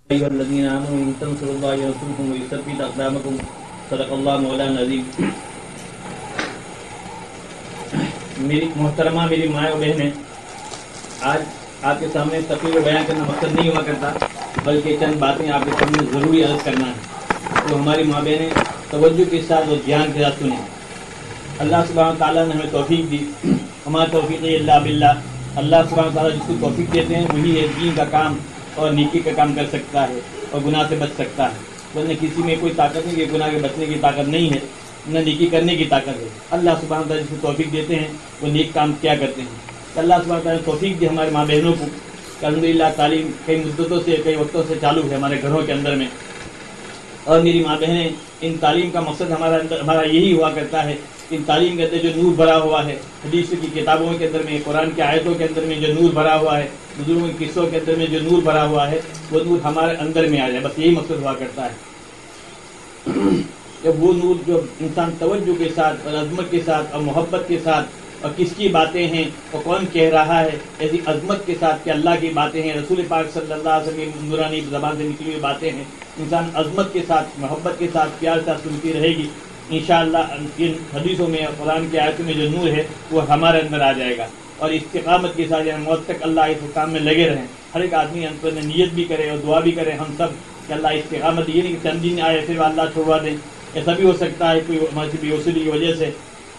أيها الذين آمنوا إن تنصروا الله ينصركم ويثبت أقدامكم صدق اللہ مولانا عظیم. میری محترمہ میری مائیں و بہنیں، آج آپ کے سامنے تقریر و بیان کرنا مقصد نہیں ہوا کرتا، بلکہ چند باتیں آپ کے سامنے ضروری عرض کرنا ہے. تو ہماری ماں بہنیں توجہ کے ساتھ اور دھیان کے ساتھ سنیں. اللہ سبحانہ تعالیٰ نے ہمیں توفیق دی. ہمارا توفیق اللہ باللہ. اللہ سبحانہ تعالیٰ جس کو توفیق دیتے ہیں وہی ہے دین کا کام اور نیکی کا کام کر سکتا ہے اور گناہ سے بچ سکتا ہے. ورنہ کسی میں کوئی طاقت نہیں کہ گناہ کے بچنے کی طاقت نہیں ہے، نہ نیکی کرنے کی طاقت ہے. اللہ سبحانہ تعالیٰ جس کو توفیق دیتے ہیں وہ نیک کام کیا کرتے ہیں. اللہ سبحانہ تعالیٰ نے توفیق دی ہمارے ماں بہنوں کو. الحمدللہ تعلیم کئی مدتوں سے کئی وقتوں سے چالو ہے ہمارے گھروں کے اندر میں. اور میری ماں بہنیں، ان تعلیم کا مقصد ہمارا یہی ہوا کرتا ہے. ان تعلیم کے اندر جو نور بھرا ہوا ہے، حدیث کی کتابوں کے اندر میں، قرآن کی آیتوں کے اندر میں جو نور بھرا ہوا ہے، بزرگوں کے قصوں کے اندر میں جو نور بھرا ہوا ہے، وہ نور ہمارے اندر میں آ جائے، بس یہی مقصد ہوا کرتا ہے. کہ وہ نور جو انسان توجہ کے ساتھ اور عظمت کے ساتھ اور محبت کے ساتھ، اور کس کی باتیں ہیں اور کون کہہ رہا ہے، ایسی عظمت کے ساتھ کہ اللہ کی باتیں ہیں، رسول پاک صلی اللہ علیہ وسلم کی نورانی زبان سے نکلی ہوئی باتیں ہیں، انسان عظمت کے ساتھ، محبت کے ساتھ، پیار کے ساتھ سنتی رہے گی. انشاءاللہ ان حدیثوں میں اور قرآن کی آیتوں میں جو نور ہے وہ ہمارے اندر آ جائے گا. اور استقامت کے ساتھ یعنی موت تک اللہ اس کام میں لگے رہیں. ہر ایک آدمی اندر نیت بھی کرے اور دعا بھی کرے ہم سب کہ اللہ استقامت، یہ نہیں کہ چند دن آئے پھر اللہ چھوڑوا دیں. ایسا بھی ہو سکتا ہے کوئی ہماری بے وصولی کی وجہ سے.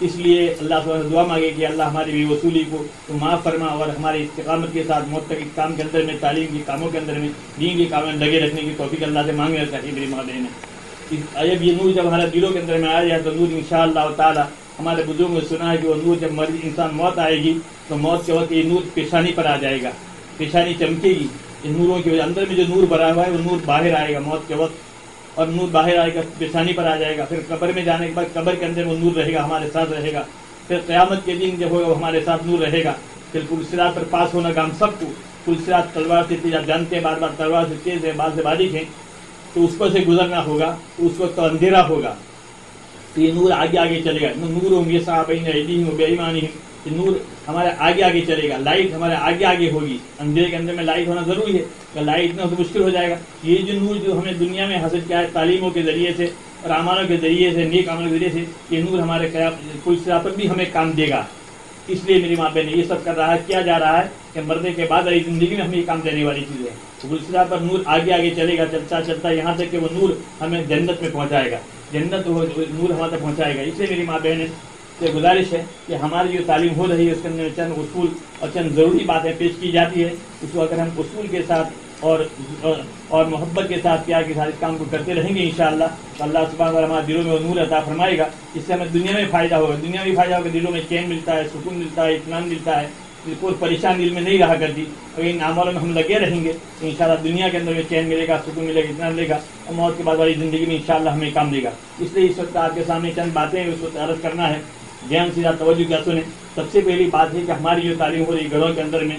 اس لیے اللہ سبحانہ دعا مانگے کہ اللہ ہماری بے وصولی کو تو معاف فرما اور ہماری استقامت کے ساتھ موت تک اس کام کے اندر میں، تعلیم کے کاموں کے اندر میں، دین کے کاموں میں لگے رکھنے کی توفیق اللہ سے مانگنا چاہیے. میری ماں بہن جب یہ نور جب ہمارے دلوں کے اندر میں آ جائے تو نور انشاءاللہ تعالی، ہمارے بزرگوں نے سنا ہے کہ وہ نور جب انسان موت آئے گی تو موت کے وقت یہ نور پیشانی پر آ جائے گا، پیشانی چمکے گی. ان نوروں کی وجہ اندر میں جو نور بھرا ہوا ہے وہ نور باہر آئے گا موت کے وقت، اور نور باہر آئے گا پیشانی پر آ جائے گا. پھر قبر میں جانے کے بعد قبر کے اندر وہ نور رہے گا، ہمارے ساتھ رہے گا. پھر قیامت کے دن جب ہوگا وہ ہمارے ساتھ نور رہے گا. پھر پل صراط پر پاس ہونا گا ہم سب کو. پل صراط تلوار سے تیز، آپ جانتے ہیں بار بار تلوار سے تیز ہے، بال سے باریک ہے، تو اس پر سے گزرنا ہوگا تو اس وقت تو اندھیرا ہوگا. تو یہ نور آگے آگے چلے گا. نور ہوں گے صحابین ایدیہم و بایمانہم، یہ نور ہمارے آگے آگے چلے گا. لائٹ ہمارے آگے آگے ہوگی. اندھیرے کے اندر میں لائٹ ہونا ضروری ہے، اگر لائٹ نہ ہو تو مشکل ہو جائے گا. یہ جو نور جو ہمیں دنیا میں حاصل کیا ہے تعلیموں کے ذریعے سے اور اعمالوں کے ذریعے سے، نیک عملوں کے ذریعے سے، یہ نور ہمارے پل صراط پر بھی ہمیں کام دے گا. اس لیے میری ماں بہن یہ سب کر رہا ہے، کیا جا رہا ہے کہ مرنے کے بعد والی زندگی میں ہمیں یہ کام دینے والی چیز ہے. پل صراط پر نور آگے آگے چلے گا، چلتا چلتا یہاں تک کہ وہ نور ہمیں جنت میں پہنچائے گا. جنت نور ہمارے تک پہنچائے گا. اس لیے میری ماں بہن سے گزارش ہے کہ ہماری جو تعلیم ہو رہی ہے اس کے اندر چند اصول اور چند ضروری باتیں پیش کی جاتی ہے. اس کو اگر ہم اصول کے ساتھ اور محبت کے ساتھ، پیار کے ساتھ اس کام کو کرتے رہیں گے انشاءاللہ تو اللہ سبحانہ وتعالی ہمارے دلوں میں وہ نور عطا فرمائے گا. اس سے ہمیں دنیا میں فائدہ ہوگا، دنیا میں فائدہ ہوگا، دلوں میں چین ملتا ہے، سکون ملتا ہے، اطمینان ملتا ہے، کوئی پریشان دل میں نہیں رہا کرتی. اگر ان اعمالوں میں ہم لگے رہیں گے تو انشاءاللہ دنیا کے اندر میں چین ملے گا، سکون ملے گا، اطمینان ملے گا، اور موت کے بعد والی زندگی میں انشاءاللہ ہمیں کام دے گا. اس لیے اس وقت آپ کے سامنے چند باتیں اس وقت عرض کرنا ہے. دھیان سے توجہ کیا سنیں. سب سے پہلی بات ہے کہ ہماری جو تعلیم ہو رہی ہے گھروں کے اندر میں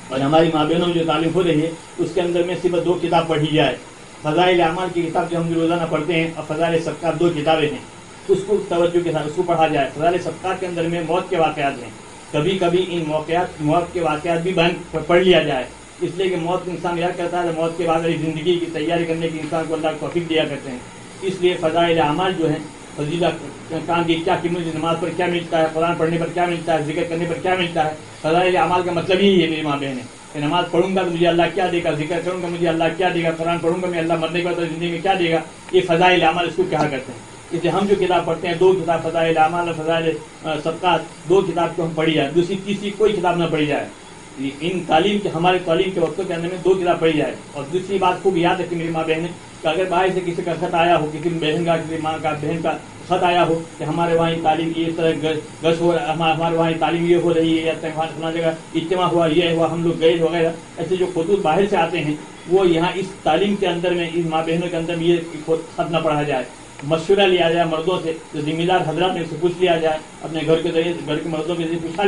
اور ہماری ماں بہنوں میں جو تعلیم ہو رہی ہے اس کے اندر میں صرف 2 کتاب پڑھی جائے. فضائل اعمال کی کتاب جو ہم روزانہ پڑھتے ہیں اور فضائل صدقات 2 کتابیں ہیں، اس کو توجہ کے ساتھ اس کو پڑھا جائے. فضائل صدقات کے اندر میں موت کے واقعات ہیں، کبھی کبھی ان موت کے واقعات بھی پڑھ لیا جائے. اس لیے کہ موت انسان یاد کرتا ہے، موت کے بعد والی زندگی کی تیاری کرنے کی انسان کو اللہ توفیق دیا کرتے ہیں. اس لیے فضائل اعمال جو ہیں، فضیلہ کام کی کیا قیمت، نماز پر کیا ملتا ہے، قرآن پڑھنے پر کیا ملتا ہے، ذکر کرنے پر کیا ملتا ہے. فضائل اعمال کا مطلب یہی ہے میری ماں بہن کہ نماز پڑھوں گا تو مجھے اللہ کیا دے گا، ذکر کروں گا مجھے اللہ کیا دے گا، قرآن پڑھوں گا میں اللہ مرنے کے بعد زندگی میں کیا دے گا. یہ فضائل اعمال اس کو کہا کرتے ہیں. اس لیے ہم جو کتاب پڑھتے ہیں 2 کتاب فضائل اعمال اور فضائل صدقات، 2 کتاب کو ہم پڑھی جائے، دوسری تیسری کوئی کتاب نہ پڑھی جائے. ان تعلیم کے ہمارے تعلیم کے وقتوں کے اندر میں 2 کتاب پڑھی جائے. اور دوسری بات خوب یاد رکھیں میری ماں بہن کہ اگر باہر سے کسی کا خط آیا ہو، کسی بہن کا، کسی ماں کا، بہن کا خط آیا ہو کہ ہمارے وہاں تعلیم کی اس طرح گش ہو رہا، ہمارے وہاں تعلیم یہ ہو رہی ہے، یا فلاں جگہ اجتماع ہوا، یہ ہوا، ہم لوگ گئے وغیرہ، ایسے جو خطوط باہر سے آتے ہیں وہ یہاں اس تعلیم کے اندر میں، اس ماں بہنوں کے اندر میں یہ خط نہ پڑھا جائے. مشورہ لیا جائے مردوں سے، جو ذمہ دار حضرات ہیں اس سے پوچھ لیا جائے، اپنے گھر کے ذریعے گھر کے مردوں کے ذریعے پوچھوا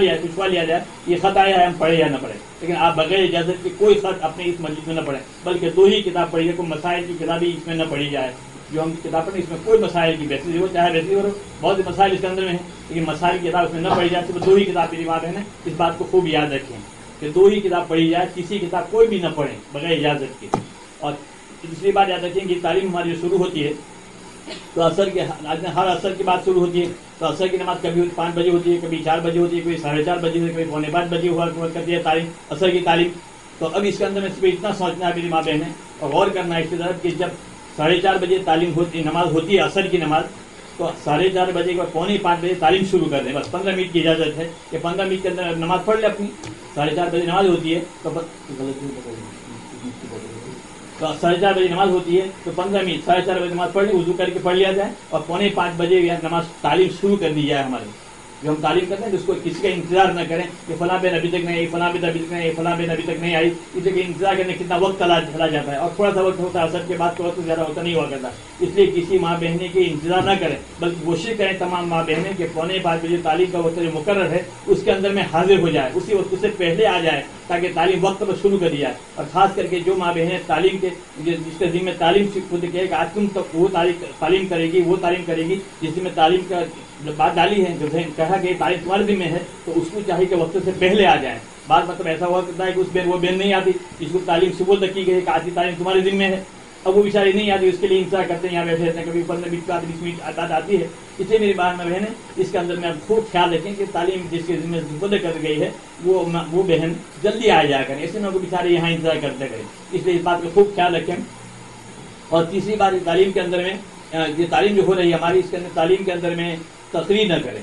لیا جائے یہ خط آیا ہے، ہم پڑھے یا نہ پڑھے. لیکن آپ بغیر اجازت کے کوئی خط اپنے اس مسجد میں نہ پڑھیں، بلکہ 2 ہی کتاب پڑھیے. کوئی مسائل کی کتابیں اس میں نہ پڑھی جائے. جو ہم کتاب پڑھیں اس میں کوئی مسائل کی بحث ہو، چاہے ویسی ہو، بہت سے مسائل اس کے اندر میں ہیں، لیکن مسائل کی کتاب اس میں نہ پڑھی جائے. صرف 2 ہی کتاب میری بات ہے نا، اس بات کو خوب یاد رکھیں کہ 2 ہی کتاب پڑھی جائے. تیسری کتاب کوئی بھی نہ پڑھیں بغیر اجازت کے. اور دوسری بات یاد رکھیں کہ تعلیم ہماری شروع ہوتی ہے تو عصر کے ہر عصر کی بات شروع ہوتی ہے، تو عصر کی نماز کبھی 5 بجے ہوتی ہے، کبھی 4 بجے ہوتی ہے، کبھی 4:30 بجے ہوتی ہے، کبھی 4:45 بجے ہوا کرتی ہے تعلیم، عصر کی تعلیم. تو اب اس کے اندر میں صرف اتنا سوچنا ہے میری ماں بہنیں اور غور کرنا ہے اس کی طرف کہ جب 4:30 بجے تعلیم ہوتی نماز ہوتی ہے عصر کی نماز، تو 4:30 بجے کے بعد 4:45 بجے تعلیم شروع کر دیں. بس 15 منٹ کی اجازت ہے کہ 15 منٹ کے اندر نماز پڑھ لیں اپنی. 4:30 بجے نماز ہوتی ہے تو 4:30 بجے نماز ہوتی ہے تو 15 منٹ 4:30 بجے نماز پڑھ لیں، وضو کر کے پڑھ لیا جائے اور 4:45 بجے نماز تعلیم شروع کر دی جائے. ہماری جو ہم تعلیم کرتے ہیں اس کو کسی کا انتظار نہ کریں کہ فلاں بہن ابھی تک نہیں آئی، فلاں بہن ابھی تک نہیں آئی، فلاں بہن ابھی تک نہیں آئی. اس لیے کہ انتظار کرنے کتنا وقت چلا جاتا ہے اور تھوڑا سا وقت ہوتا ہے، اثر کے بعد تو وقت زیادہ ہوتا نہیں ہوا کرتا. اس لیے کسی ماں بہنیں کے انتظار نہ کریں بلکہ کوشش کریں تمام ماں بہنیں کہ 4:45 بجے تعلیم کا وقت جو مقرر ہے اس کے اندر میں حاضر ہو جائے، اسی وقت سے پہلے آ جائے تاکہ تعلیم وقت پر شروع کر دی جائے. اور خاص کر کے جو ماں بہنیں تعلیم کے جس کے ذمہ تعلیم خود کہے کہ آج تم تک وہ تعلیم کرے گی، وہ تعلیم کرے گی جس میں تعلیم کا بات ڈالی ہے، جو کہا کہ تعلیم تمہارے ذمہ ہے، تو اس کو چاہیے کہ وقت سے پہلے آ جائے. بعض مطلب ایسا ہوا کرتا ہے کہ اس بہن وہ بہن نہیں آتی جس کو تعلیم صبح تک کی گئی کہ آج کی تعلیم تمہارے ذمہ ہے، اب وہ بیچاری نہیں آتی، اس کے لیے انتظار کرتے ہیں، یہاں بیٹھے رہتے ہیں، کبھی 15 منٹ بعد 20 منٹ آتی ہے. اس لیے میری بات میں بہن ہے اس کے اندر میں اب خوب خیال رکھیں کہ تعلیم جس کے ذمہ سپرد کر گئی ہے وہ بہن جلدی آ جایا کریں، ایسے نہ وہ بیچارے یہاں انتظار کرتے کریں. اس لیے اس بات کا خوب خیال رکھیں. اور تیسری بات تعلیم کے اندر میں یہ تعلیم جو ہو رہی ہے ہماری، اس کے اندر تعلیم کے اندر میں تقریر نہ کریں.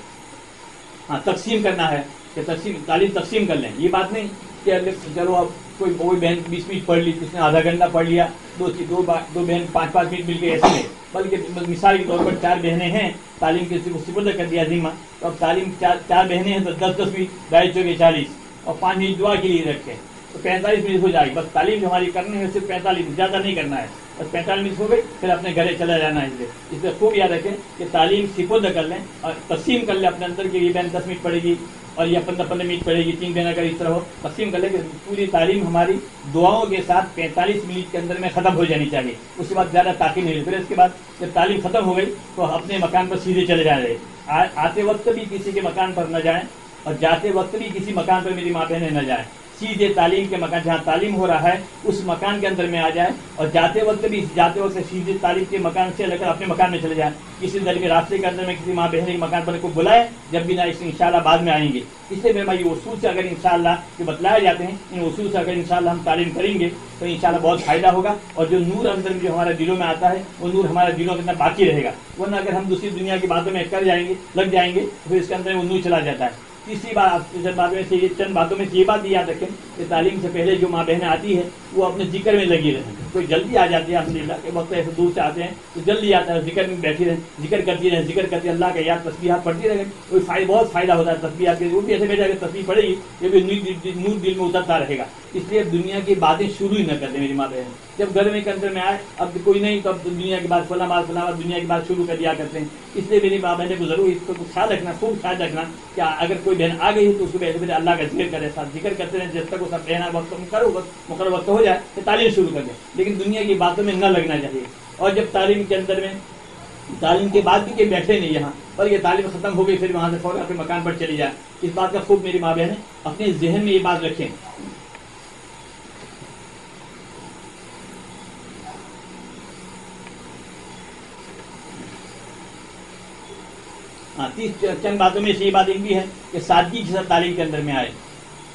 ہاں تقسیم کرنا ہے کہ تعلیم تقسیم کر لیں. یہ بات نہیں کہ چلو اب کوئی بہن 20 منٹ پڑھ لی، کس نے آدھا گھنٹہ پڑھ لیا، دو بہن 5 منٹ مل کے، ایسے نہیں. بلکہ مثال کے طور پر 4 بہنیں ہیں، تعلیم کے سپرد کر دیا ذمہ، تو اب تعلیم 4 بہنیں ہیں تو 10 منٹ 2.5 40 اور 5 منٹ دعا کے لیے رکھیں تو 45 منٹ ہو جائے گی. بس تعلیم جو ہماری کرنی ہے صرف 45، زیادہ نہیں کرنا ہے. بس 45 منٹ ہو گئی پھر اپنے گھر چلا جانا ہے. اس لیے خوب یاد رکھیں کہ تعلیم سپرد کر لیں اور تقسیم کر لیں اپنے اندر کہ یہ بہن 10 منٹ پڑھے گی اور یہ 15 منٹ پڑھے گی، 3 بہن اگر اس طرح ہو تقسیم کر لیں کہ پوری تعلیم ہماری دعاؤں کے ساتھ 45 منٹ کے اندر میں ختم ہو جانی چاہیے. اس کے بعد زیادہ تاخیر نہیں. پھر اس کے بعد جب تعلیم ختم ہو گئی تو اپنے مکان پر سیدھے چلے جا رہے. آتے وقت بھی کسی کے مکان پر نہ جائیں اور جاتے وقت بھی کسی مکان پر میری ماں بہنیں نہ جائیں. سیدھے تعلیم کے مکان جہاں تعلیم ہو رہا ہے اس مکان کے اندر میں آ جائے اور جاتے وقت سیدھے تعلیم کے مکان سے لے کر اپنے مکان میں چلے جائیں. کسی ذریعے راستے کے اندر میں کسی ماں بہن کے مکان پر کو بلائیں جب بھی نہ اس انشاءاللہ بعد میں آئیں گے. اس لیے میرے یہ اصول سے اگر انشاءاللہ یہ بتلائے جاتے ہیں، ان اصول سے اگر انشاءاللہ ہم تعلیم کریں گے تو انشاءاللہ بہت فائدہ ہوگا اور جو نور اندر جو ہمارے دلوں میں آتا ہے وہ نور ہمارے دلوں کے اندر باقی رہے گا. ورنہ اگر ہم دوسری دنیا کی باتوں میں لگ جائیں گے تو پھر اس کے اندر وہ نور چلا جاتا ہے. تیسری بات چند باتوں میں یہ بات یاد رکھیں کہ تعلیم سے پہلے جو ماں بہنیں آتی ہے وہ اپنے ذکر میں لگی رہیں. کوئی جلدی آ جاتی ہے الحمدللہ کہ وقت ایسے دور سے آتے ہیں تو جلدی آتا ہے، ذکر میں بیٹھی رہیں، ذکر کرتی رہیں اللہ کا یاد تسبیحات پڑھتی رہیں. کوئی بہت فائدہ ہوتا ہے تسبیحات کے. وہ بھی ایسے بیٹھا کہ تسبیح پڑھے گی یہ بھی نور دل میں اترتا رہے گا. اس لیے دنیا کی باتیں شروع ہی نہ کر دیں میری ماں بہن. جب گھر میں کے اندر میں آئے اب کوئی نہیں تو اب دنیا کی بات فلاں دنیا کی بات شروع کر دیا کرتے ہیں. اس لیے میری ماں بہنیں کو ضرور اس کو خیال رکھنا، خوب خیال رکھنا کہ اگر کوئی بہن آ گئی ہے تو اس کو پہلے اللہ کا ذکر کرے، ساتھ ذکر کرتے رہیں جب تک وہ سب بہنا مقرر وقت ہو جائے تو تعلیم شروع کر دیں. لیکن دنیا کی باتوں میں نہ لگنا چاہیے. اور جب تعلیم کے اندر میں تعلیم کے بعد بھی کہ بیٹھے نہیں یہاں پر یہ تعلیم ختم ہو گئی پھر وہاں سے فوراً اپنے مکان پر چلی جائے. اس بات کا خوب میری ماں بہنیں اپنے ذہن میں یہ بات رکھیں. چند باتوں میں سے یہ بات ایک بھی ہے کہ سادگی کے ساتھ تعلیم کے اندر میں آئے.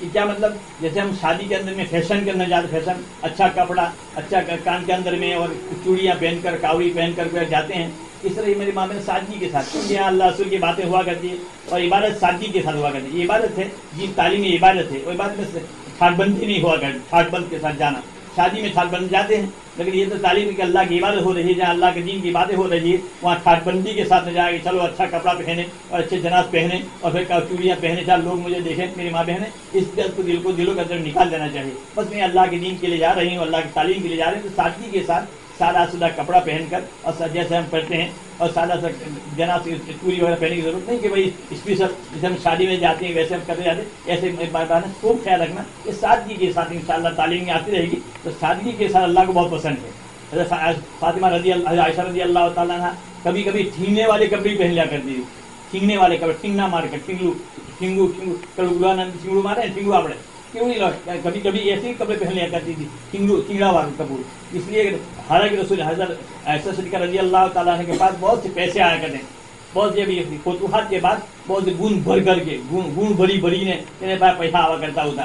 کہ کیا مطلب جیسے ہم شادی کے اندر میں فیشن کے اندر جاتے، فیشن اچھا کپڑا اچھا کان کے اندر میں اور چوڑیاں پہن کر کاوڑی پہن کر جاتے ہیں. اس طرح یہ میری ماں بہن سادگی کے ساتھ یہاں اللہ رسول کی باتیں ہوا کرتی ہے اور عبادت سادگی کے ساتھ ہوا کرتی ہے. یہ عبادت ہے جی، تعلیم یہ عبادت ہے. اور عبادت میں ٹھاٹ بندی نہیں ہوا کرتی، ٹھاٹ بند کے ساتھ جانا. شادی میں ٹھاٹ بند جاتے ہیں لیکن یہ تو تعلیم ہے کہ اللہ کی عبادت ہو رہی ہے، جہاں اللہ کے دین کی باتیں ہو رہی ہے وہاں ٹھاٹ بندی کے ساتھ نہ جائے کہ چلو اچھا کپڑا پہنے اور اچھے جناز پہنے اور پھر چوڑیاں پہنے چل لوگ مجھے دیکھیں. میری ماں بہنیں اس کو دلوں کے اندر نکال دینا چاہیے. بس میں اللہ کے دین کے لیے جا رہی ہوں، اللہ کی تعلیم کے لیے جا رہے ہیں تو سادگی کے ساتھ سادہ سادہ کپڑا پہن کر اور جیسے ہم پڑھتے ہیں اور سادہ سا جناب چوڑی وغیرہ پہننے کی ضرورت نہیں کہ بھائی اسپیشل جیسے ہم شادی میں جاتے ہیں ویسے ہم کرتے جاتے ہیں. ایسے بات ہے خوب خیال رکھنا کہ سادگی کے ساتھ انشاءاللہ تعلیم میں آتی رہے گی. تو سادگی کے ساتھ اللہ کو بہت پسند ہے. فاطمہ عائشہ رضی اللہ تعالیٰ عنہ کبھی کبھی ٹھینگنے والے کپڑے پہن لیا کرتی تھی. ٹھینگنے والے کپڑے، ٹھینگنا مار کر ٹھینگو مارے ٹھینگو آپ کیوں نہیں لاؤ؟ کبھی کبھی ایسے ہی کپڑے پہن لیا کرتی تھی چنگڑا والے کپڑے. اس لیے حالانکہ رسول حضرت عائشہ صدیقہ رضی اللہ تعالیٰ عنہ کے پاس بہت سے پیسے آیا کرتے ہیں, بہت سے فتوحات کے بعد بہت سے گون بھر کر کے گون بھری بھری نے તેના પાસે પૈસા આવા કરતા હોતા.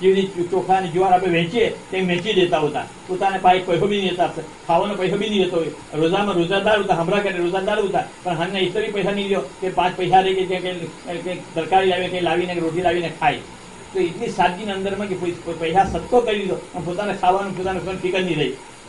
જેવી ચોખા અને જુવાર આપણે વેચીએ તેમ વેચી દેતા હોતા. પોતાને પાસે પૈસો બી નહીં હતા, ખાવાનો પૈસો બી નહીં હતો. રોજામાં રોજાદાર હતા, હમણાં કરે રોજાદાર હતા, પણ હાલના ઇતરી પૈસા નહીં લ્યો કે 5 પૈસા રહી કે તરકારી લાવીને કંઈ લાવીને રોટી લાવીને ખાય. તો એટલી સાદગીના અંદરમાં કે પૈસા સત્તો કરી દો, પોતાને ખાવાનું પોતાને ફિકર નહીં રહી.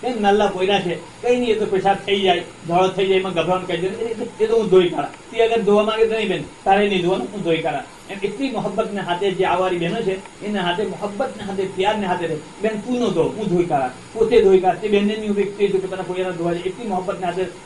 કઈ નલ્લા પોયરા છે, કઈ નહીં, એ તો પેશાબ થઈ જાય, ધોળો થઈ જાય, એમાં ગભરાવાનું કહી દે એ તો હું ધોઈ કાઢા. તે અગર ધોવા માંગે તો નહીં બેન, તારે નહીં ધોવાનું, હું ધોઈ કાઢા. એમ એટલી મોહબ્બતને હાથે જે આવારી બહેનો છે એના હાથે મોહબ્બતને હાથે પ્યારને હાથે રહે. બેન તું ન ધો, હું ધોઈ કાઢા, પોતે ધોઈ કાઢ. તે બેનને નહીં વ્યક્તિ જો પોતાના પોયરાને ધોવા જાય. એટલી મોહબ્બતને હાથે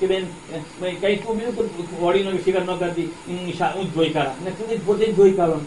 કે બેન કઈ તું બિલકુલ બોડીનો ફિકર ન કરતી, હું ધોઈ કાઢા અને પોતે જ ધોઈ કાઢવાનું.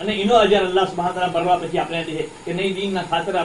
અને એનો અજર અલ્લાહ સુબ્હાનહુ તઆલા ભરવા પછી આપણે દે કે નહીં દીનના ખાતર આ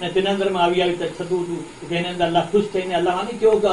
અને તેના અંદરમાં આવી થતું હતું કે એના અંદર અલ્લાહ ખુશ થઈને અલ્લાહ માની કેવો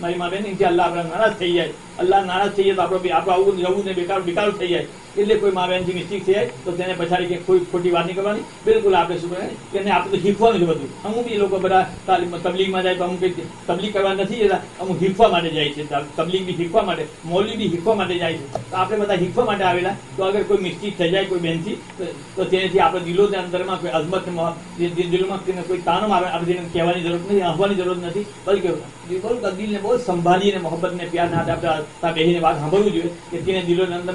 મારી મા બેન ઇનથી અલ્લાહ આપણા નારાજ થઈ જાય. અલ્લાહ નારાજ થઈ જાય તો આપણું આવું જવું ને બેકાર થઈ જાય. એટલે કોઈ મા બહેનથી મિસ્ટેક થઈ જાય તો તેને પછાડી કે કોઈ ખોટી વાત નહીં કરવાની. બિલકુલ આપણે શું કરે કે આપણે તો શીખવાનું છે બધું. અમુક બી લોકો બધા તબલીગમાં જાય તો અમુક તબલીગ કરવા નથી જતા, અમુક શીખવા માટે જાય છે. તબલીગ બી શીખવા માટે, મૌલવી બી શીખવા માટે જાય છે. તો આપણે બધા શીખવા માટે આવેલા તો અગર કોઈ મિસ્ટેક થઈ જાય કોઈ બહેનથી તો તેનાથી આપણે દિલોના અંદરમાં કોઈ અઝમત દિલમાં કોઈ તાનો આવે આપણે તેને કહેવાની જરૂર નથી, હસવાની જરૂર નથી, બલ્કે દિલને બહુ સંભાળીને મોહબ્બતને પ્યારને હાથે આપણે બેહીને વાત સાંભળવું જોઈએ કે તેને દિલોના અંદર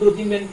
2-3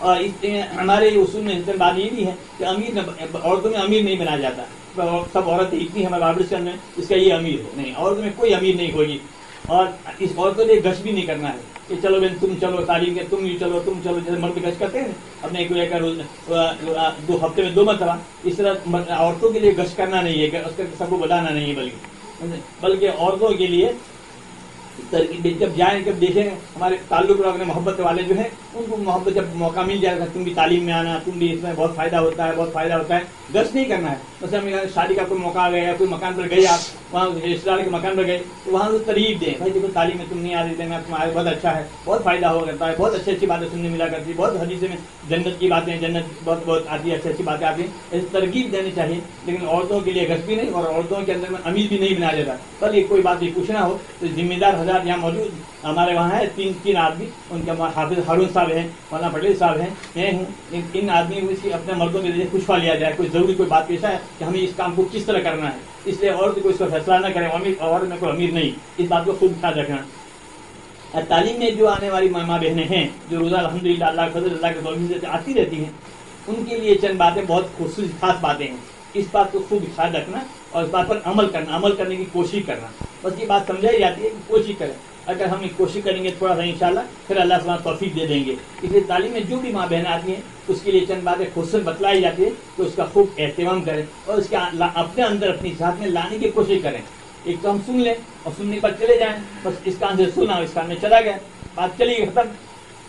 اور ہمارے اصول میں بات یہ بھی ہے کہ عورتوں میں امیر نہیں بنایا جاتا، سب عورتیں اتنی ہمارے بابر سے میں اس کا یہ امیر ہے نہیں، عورتوں میں کوئی امیر نہیں ہوگی، اور اس عورتوں نے گش بھی نہیں کرنا ہے کہ چلو بہن تم چلو تعلیم کے تم چلو جیسے مرد گش کرتے ہیں اپنے دو ہفتے میں 2 مرتبہ، اس طرح عورتوں کے لیے گش کرنا نہیں ہے کہ اس کا سب کو بتانا نہیں ہے، بلکہ عورتوں کے لیے جب جائیں جب دیکھیں ہمارے تعلق رکھنے محبت والے جو ہیں ان کو محبت جب موقع مل جائے گا تم بھی تعلیم میں آنا، تم بھی اس میں بہت فائدہ ہوتا ہے، گش نہیں کرنا ہے۔ مثلا شادی کا کوئی موقع آ گیا، کوئی مکان پر گئے، آپ وہاں رشتے دار کے مکان پر گئے تو وہاں سے ترغیب دیں، بھائی دیکھو تعلیم میں تم نہیں آ رہے میں تمہارے بہت اچھا ہے، بہت فائدہ ہوا کرتا ہے، بہت اچھی باتیں سننے ملا کرتی ہے، بہت حدیث میں جنت کی باتیں، جنت بہت آتی ہے، اچھی باتیں آتی ہیں، ایسی ترغیب دینی چاہیے۔ لیکن عورتوں کے لیے گش بھی نہیں اور عورتوں کے اندر میں امیر بھی نہیں بنایا جاتا۔ کل ایک کوئی بات یہ پوچھنا ہو تو ذمہ دار حضرات یہاں موجود ہمارے وہاں ہے، تین آدمی، ان کے حافظ ہارون صاحب ہیں، مولانا پٹیل صاحب ہیں، میں ہوں، ان آدمی کو اپنے مردوں کے ذریعے خوشوا لیا جائے، کوئی ضروری کوئی بات پیش ہے کہ ہمیں اس کام کو کس طرح کرنا ہے، اس لیے اور کوئی اس کا فیصلہ نہ کرے، اور میں کوئی امیر نہیں، اس بات کو خوب خیال رکھنا۔ تعلیم میں جو آنے والی ماں بہنیں ہیں جو روزہ الحمدللہ اللہ کے فضل اللہ کے توفیق سے آتی رہتی ہیں، ان کے لیے چند باتیں بہت خصوصی خاص باتیں ہیں، اس بات کو خوب خیال رکھنا اور اس بات پر عمل کرنے کی کوشش کرنا۔ بس یہ بات سمجھائی جاتی ہے کہ کوشش کریں، اگر ہم کوشش کریں گے تھوڑا سا انشاءاللہ پھر اللہ سبحانہ توفیق دے دیں گے۔ اس لیے تعلیم میں جو بھی ماں بہن آتی ہیں اس کے لیے چند باتیں خصوصاً بتلائی جاتی ہے کہ اس کا خوب اہتمام کریں اور اس کے اپنے اندر اپنی ذات میں لانے کی کوشش کریں۔ ایک تو ہم سن لیں اور سننے پر چلے جائیں، بس اس کان سے سنا اس کان میں چلا گیا، بات چلی گئی ختم،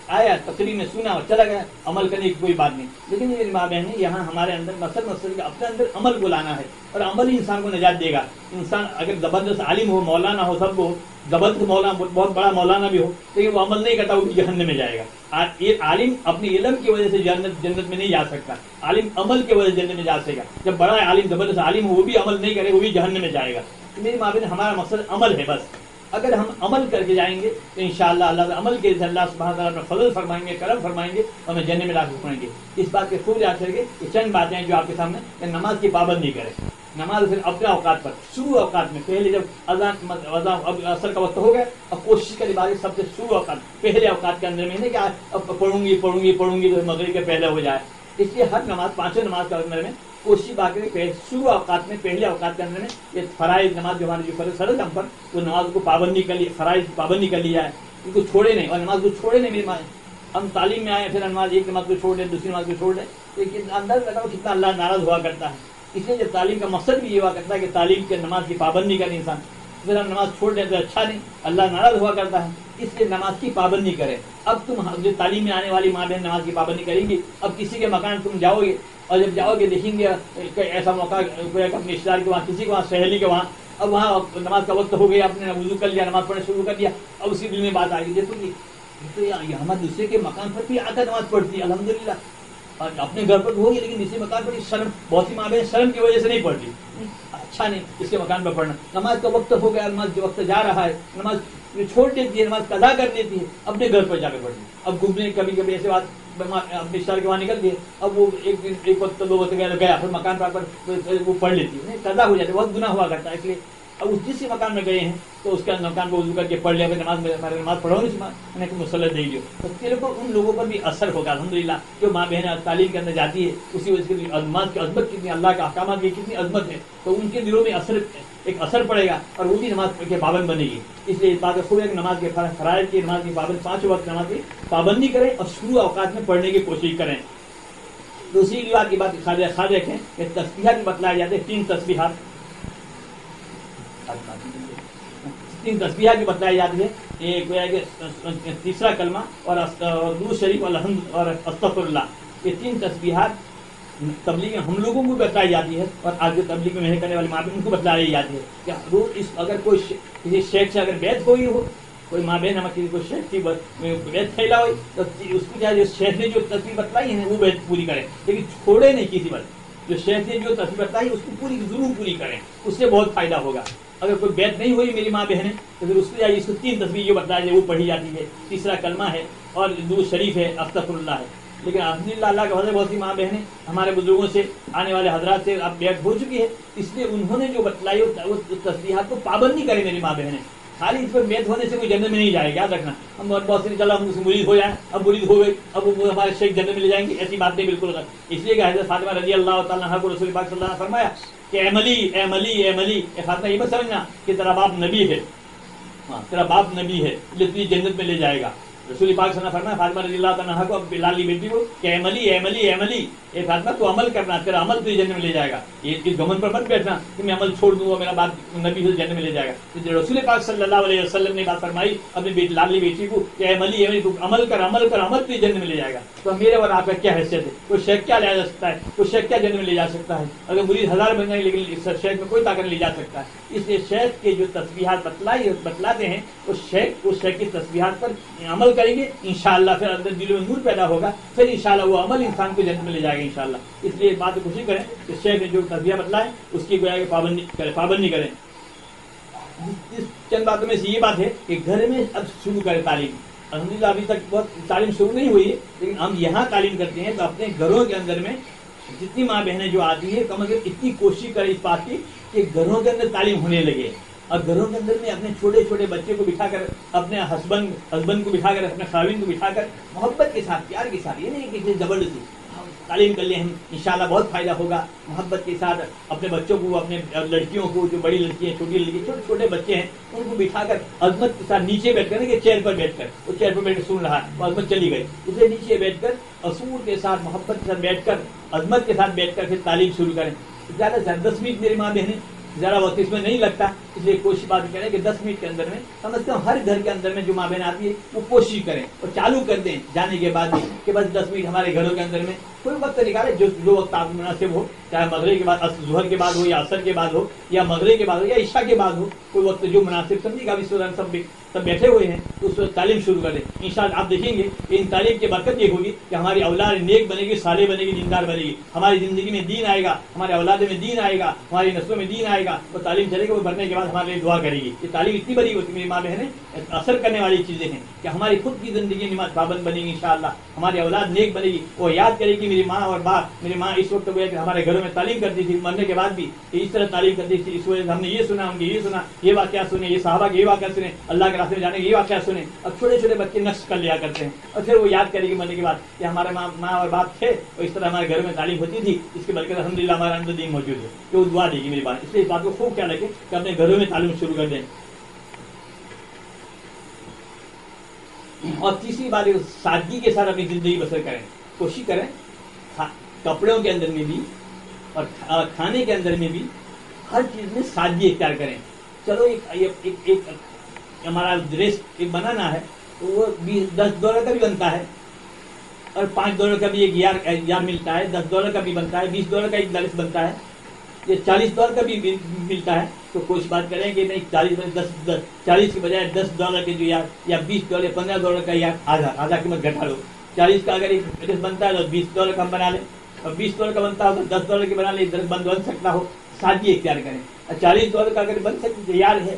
آیا تقریر میں سنا اور چلا گیا، عمل کرنے کی کوئی بات نہیں۔ لیکن یہ ماں بہنیں یہاں ہمارے اندر مسل کے اپنے اندر عمل کو لانا ہے، اور عمل ہی انسان کو نجات دے گا۔ انسان اگر زبردست عالم ہو، مولانا ہو، سب ہو، زبردست مولانا بہت بڑا مولانا بھی ہو، لیکن وہ عمل نہیں کرتا وہ بھی جہنم میں جائے گا۔ یہ عالم اپنے علم کی وجہ سے جنت میں نہیں جا سکتا، عالم عمل کی وجہ سے جنت میں جا سکے گا۔ جب بڑا عالم زبردست عالم ہو وہ بھی عمل نہیں کرے وہ بھی جہنم میں جائے گا۔ میری ماں بہن ہمارا مقصد عمل ہے، بس اگر ہم عمل کر کے جائیں گے تو انشاءاللہ اللہ عمل کے اللہ سبحانہ تعالیٰ اپنا فضل فرمائیں گے، کرم فرمائیں گے اور ہمیں جنت میں داخل کریں گے۔ اس بات کے خوب یاد کریں گے کہ چند باتیں ہیں جو آپ کے سامنے کہ نماز کی پابندی کریں۔ نماز پھر اپنے اوقات پر، شروع اوقات میں، پہلے جب اذان اثر کا وقت ہو گیا اب کوشش کرے بات سب سے شروع اوقات پہلے اوقات کے اندر میں نہیں کہ اب پڑھوں گی تو مغرب کے پہلے ہو جائے۔ اس لیے ہر نماز پانچوں نماز کے اندر میں کوشش باقی شروع اوقات میں پہلے اوقات کے اندر میں یہ فرائض نماز جو ہماری جو فرض ہم پر وہ نماز کو پابندی کر لی، فرائض کی پابندی کر لی جائے، ان کو چھوڑے نہیں اور نماز کو چھوڑے نہیں۔ میری ماں ہم تعلیم میں آئے پھر نماز ایک نماز کو چھوڑ دیں دوسری نماز کو چھوڑ دیں، لیکن انداز لگاؤ کتنا اللہ ناراض ہوا کرتا ہے۔ اس لیے جب تعلیم کا مقصد بھی یہ ہوا کرتا ہے کہ تعلیم کے نماز کی پابندی کرے انسان، پھر ہم نماز چھوڑ دیں تو اچھا نہیں، اللہ ناراض ہوا کرتا ہے۔ اس لیے نماز کی پابندی کریں۔ اب تم جو تعلیم میں آنے والی ماں بہن نماز کی پابندی کریں گی، اب کسی کے مکان تم جاؤ گے اور جب جاؤ گے دیکھیں گے ایسا موقع اپنے رشتے دار کے وہاں، کسی کے وہاں، سہیلی کے وہاں، اب وہاں نماز کا وقت ہو گیا، آپ نے وضو کر لیا، نماز پڑھنا شروع کر دیا، اب اسی دل میں بات آئے گی دیکھو تو یہ ہمارے دوسرے کے مکان پر بھی آ کر نماز پڑھتی ہے الحمدللہ، اور اپنے گھر پر ہوگی لیکن دوسرے مکان پر شرم، بہت سی ماں بہن شرم کی وجہ سے نہیں پڑھتی، اچھا نہیں اس کے مکان پر پڑھنا۔ نماز کا وقت ہو گیا، نماز جو وقت جا رہا ہے، نماز چھوڑ دیتی ہے، نماز قضا کر دیتی ہے، اپنے گھر پر جا کے پڑھتی ہے۔ اب گھومنے کبھی کبھی ایسے بات اپنے شہر کے وہاں نکل گئے، اب وہ ایک وقت 2 وقت گیا پھر مکان پر وہ پڑھ لیتی ہے، قضا ہو جاتی ہے، بہت گناہ ہوا کرتا ہے۔ اس لیے اب اس جس مکان میں گئے ہیں تو اس کا مکان کو وضو کر کے پڑھ لیا، نماز پڑھو نہیں کہ مسلط دے دیو، ان لوگوں پر بھی اثر ہوگا الحمدللہ۔ جو ماں بہنیں تعلیم کے اندر جاتی ہے اسی وجہ سے نماز کی عظمت کتنی، اللہ کے احکامات کی کتنی عظمت ہے، تو ان کے دلوں میں ایک اثر پڑے گا اور وہ بھی نماز کے پابند بنے گی۔ اس لیے بات خوب ہے کہ نماز کے فرائض کی، نماز کی پابند 5 وقت نماز کی پابندی کریں اور شروع اوقات میں پڑھنے کی کوشش کریں۔ دوسری بات کی بات خیال رکھیں کہ تسبیحات بھی بتلائے جاتے ہیں، 3 تسبیحات بھی بتلائی جاتی ہے، ایک کہ تیسرا کلمہ اور درود شریف الحمد اور استغفر اللہ، یہ 3 تسبیحات تبلیغ ہم لوگوں کو بتلائی جاتی ہے اور آج جو تبلیغ میں محنت کرنے والی ماں بہن ان کو بتلائی جاتی ہے کہ روز اگر کوئی کسی شیخ سے اگر بیعت ہوئی ہو، کوئی ماں بہن ہمیں کسی کو شیخ کی بیعت پھیلا ہوئی تو اس کو کیا جو شیخ نے جو تصویر بتلائی ہے وہ بیعت پوری کریں، لیکن چھوڑے نہیں کسی پر۔ جو شیخ نے جو تصویر بتلائی اس کو ضرور پوری کریں، اس سے بہت فائدہ ہوگا۔ اگر کوئی بیعت نہیں ہوئی میری ماں بہن تو پھر اس کو جائے، اس کو 3 تصویر جو بتلائی جائے وہ پڑھی جاتی ہے، تیسرا کلمہ ہے اور درود شریف ہے، استغفر اللہ ہے۔ لیکن الحمدللہ اللہ کے فضل بہت سی ماں بہنیں ہمارے بزرگوں سے آنے والے حضرات سے اب بیعت ہو چکی ہے، اس لیے انہوں نے جو بتلائی وہ تسبیحات کو پابندی کرے میری ماں بہنیں، خالی اس پر بیت ہونے سے کوئی جنت میں نہیں جائے گا، یاد رکھنا. ہم بہت سے چلو ہم اس مرید ہو جائیں، اب مرید ہو گئی، اب وہ ہمارے شیخ جنت میں لے جائیں گے، ایسی بات نہیں بالکل. اس لیے کہ حضرت فاطمہ رضی اللہ تعالیٰ عنہا کو رسول پاک صلی اللہ علیہ وسلم نے فرمایا کہ اے ملی اے ملی اے ملی، اے فاطمہ یہ مت سمجھنا کہ تیرا باپ نبی ہے، تیرا باپ نبی ہے جو تجھے جنت میں لے جائے گا. رسول پاک صلی اللہ علیہ وسلم نے فرمایا فاطمہ رضی اللہ تعالیٰ عنہا کو، اب لالی بیٹی کو، کہ اے ملی اے ملی اے ملی، اے فاطمہ تو عمل کرنا، تیرا عمل تجھے جنت میں لے جائے گا. یہ اس گھمنڈ پر مت بیٹھنا کہ میں عمل چھوڑ دوں گا میرا باپ نبی سے جنت میں لے جائے گا. رسول پاک صلی اللہ علیہ وسلم نے بات فرمائی اپنی لالی بیٹی کو کہ اے ملی اے ملی تو عمل کر عمل کر، عمل تجھے جنت میں لے جائے گا. تو میرے اور آپ کا کیا حیثیت ہے؟ کوئی شیخ کیا لے جا سکتا ہے؟ کوئی شیخ کیا جنت میں لے جا سکتا ہے؟ اگر مرید ہزار بن جائے لیکن اس شیخ میں کوئی طاقت نہیں لے جا سکتا ہے. اس لیے شیخ کے جو تسبیحات بتلاتے ہیں اس شیخ کی تسبیحات پر عمل کریں گے انشاءاللہ، پھر اندر دلوں میں نور پیدا ہوگا، پھر انشاءاللہ وہ عمل انسان کو جنت میں لے جائے گا انشاءاللہ. اس لیے بات کو خوشی کریں کہ شیخ نے جو تسبیح بتلائے اس کی گویا کہ پابندی کریں. اس چند باتوں میں سے یہ بات ہے کہ گھر میں اب شروع کریں تعلیم. الحمدللہ ابھی تک بہت تعلیم شروع نہیں ہوئی ہے، لیکن ہم یہاں تعلیم کرتے ہیں تو اپنے گھروں کے اندر میں جتنی ماں بہنیں جو آتی ہیں کم از کم اتنی کوشش کریں اس بات کی کہ گھروں کے اندر تعلیم ہونے لگے. اور گھروں کے اندر میں اپنے چھوٹے چھوٹے بچے کو بٹھا کر، اپنے ہسبینڈ کو بٹھا کر، اپنے خاوند کو بٹھا کر محبت کے ساتھ، پیار کے ساتھ، یہ نہیں کہ زبردستی تعلیم کر لیں ہم انشاءاللہ بہت فائدہ ہوگا. محبت کے ساتھ اپنے بچوں کو، اپنے لڑکیوں کو، جو بڑی لڑکیاں چھوٹی لڑکی چھوٹے چھوٹے بچے ہیں ان کو بٹھا کر عظمت کے ساتھ نیچے بیٹھ کر، کہ چیئر پر بیٹھ کر، وہ چیئر پر بیٹھ کر سن رہا ہے وہ عظمت چلی گئی، اسے نیچے بیٹھ کر اصول کے ساتھ محبت کے ساتھ بیٹھ کر عظمت کے ساتھ بیٹھ کر پھر تعلیم شروع کریں. زیادہ سے زیادہ 10 منٹ میری ماں بہنیں زیادہ وقت اس میں نہیں لگتا، اس لیے کوشش بات کریں کہ 10 منٹ کے اندر میں کم از کم ہر گھر کے اندر میں جو ماں بہن آتی ہے وہ کوشش کریں اور چالو کر دیں جانے کے بعد بھی کہ بس 10 منٹ ہمارے گھروں کے اندر میں کوئی وقت نکالے جو وقت آپ مناسب ہو، چاہے مغرب کے بعد، ظہر کے بعد ہو یا عصر کے بعد ہو یا مغرب کے بعد ہو یا عشاء کے بعد ہو، کوئی وقت جو مناسب سمجھے گا. اس دوران سب بیٹھے ہوئے ہیں تو اس وقت تعلیم شروع کریں. انشاءاللہ آپ دیکھیں گے کہ ان تعلیم کی برکت یہ ہوگی کہ ہماری اولاد نیک بنے گی، صالح بنے گی، دیندار بنے گی، ہماری زندگی میں دین آئے گا، ہمارے اولاد میں دین آئے گا، ہماری نسلوں میں دین آئے گا. وہ تعلیم چلے گا، وہ بڑھنے کے بعد ہمارے لیے دعا کرے گی. یہ تعلیم اتنی بڑی ہوتی ہے میری ماں بہنیں، اثر کرنے والی چیزیں ہیں کہ ہماری خود کی زندگی نماز پابند بنے گی انشاءاللہ، ہماری اولاد نیک بنے گی. وہ یاد کرے گی میری ماں اور باپ، میری ماں اس وقت کہ ہمارے گھروں میں تعلیم کرتی تھی، مرنے کے بعد بھی اس طرح تعلیم کرتی تھی، اس وجہ سے ہم نے یہ سنا، ہم نے یہ سنا، یہ واقعہ سنے، یہ صحابہ کے یہ واقعہ سنے، اللہ کے راستے میں جانے کے یہ واقعہ سنے. اب چھوٹے چھوٹے بچے نقش کر لیا کرتے ہیں اور پھر وہ یاد کرے گی مرنے کے بعد کہ ہمارے ماں اور باپ تھے اور اس طرح ہمارے گھر میں تعلیم ہوتی تھی، اس کے برکت الحمدللہ ہمارا اندر دین موجود ہے، کہ وہ دعا دے گی میری بات. اس لیے اس بات کو خوب خیال رکھیں کہ اپنے گھروں میں تعلیم شروع کر دیں. اور تیسری بات سادگی کے ساتھ اپنی زندگی بسر کریں. کوشش کریں کپڑوں کے اندر میں بھی اور کھانے کے اندر میں بھی ہر چیز میں سادگی اختیار کریں. چلو ایک ہمارا ڈریس ایک بنانا ہے تو وہ $10 کا بھی بنتا ہے اور $5 کا بھی ایک یار ملتا ہے، $10 کا بھی بنتا ہے، $20 کا ایک ڈریس بنتا ہے، یہ $40 کا بھی ملتا ہے. تو کوشش بات کریں کہ نہیں 40 کے بجائے $10 کے جو یا $20 $15 کا یا آدھا قیمت گھٹا لو. 40 کا اگر ایک ڈریس بنتا ہے تو $20 کا ہم بنا لیں، اور $20 کا بنتا ہو تو $10 کی بنا لیں، بن سکتا ہو. سادگی اختیار کریں. اور $40 کا اگر بن سکتے یار ہے،